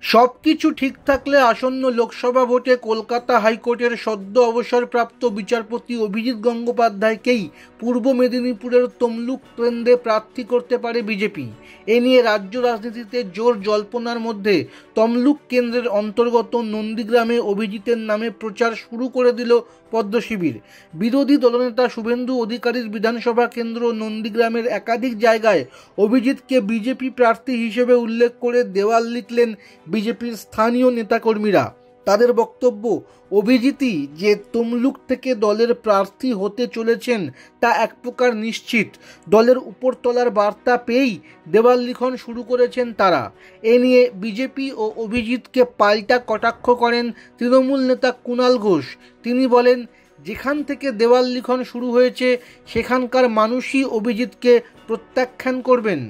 সবকিছু ঠিক থাকলে আসন্ন লোকসভা ভোটে কলকাতা হাইকোর্টের সদ্য অবসরপ্রাপ্ত বিচারপতি অভিজিৎ গঙ্গোপাধ্যায়কেই পূর্ব মেদিনীপুরের তমলুক কেন্দ্রে প্রার্থী করতে পারে বিজেপি। এ নিয়ে রাজ্য রাজনীতিতে জোর জল্পনার মধ্যে তমলুক কেন্দ্রের অন্তর্গত নন্দীগ্রামে অভিজিতের নামে প্রচার শুরু করে দিল পদ্মশিবির। বিরোধী দলনেতা শুভেন্দু অধিকারীর বিধানসভা কেন্দ্র নন্দীগ্রামের একাধিক জায়গায় অভিজিৎকে বিজেপি প্রার্থী হিসেবে উল্লেখ করে দেওয়াল লিখলেন বিজেপির স্থানীয় নেতাকর্মীরা। তাদের বক্তব্য, অভিজিৎই যে তমলুক থেকে দলের প্রার্থী হতে চলেছেন তা এক প্রকার নিশ্চিত। দলের উপরতলার বার্তা পেয়েই দেওয়াল লিখন শুরু করেছেন তারা। এ নিয়ে বিজেপি ও অভিজিৎকে পাল্টা কটাক্ষ করেন তৃণমূল নেতা কুণাল ঘোষ। তিনি বলেন, যেখান থেকে দেওয়াল লিখন শুরু হয়েছে সেখানকার মানুষই অভিজিৎকে প্রত্যাখ্যান করবেন।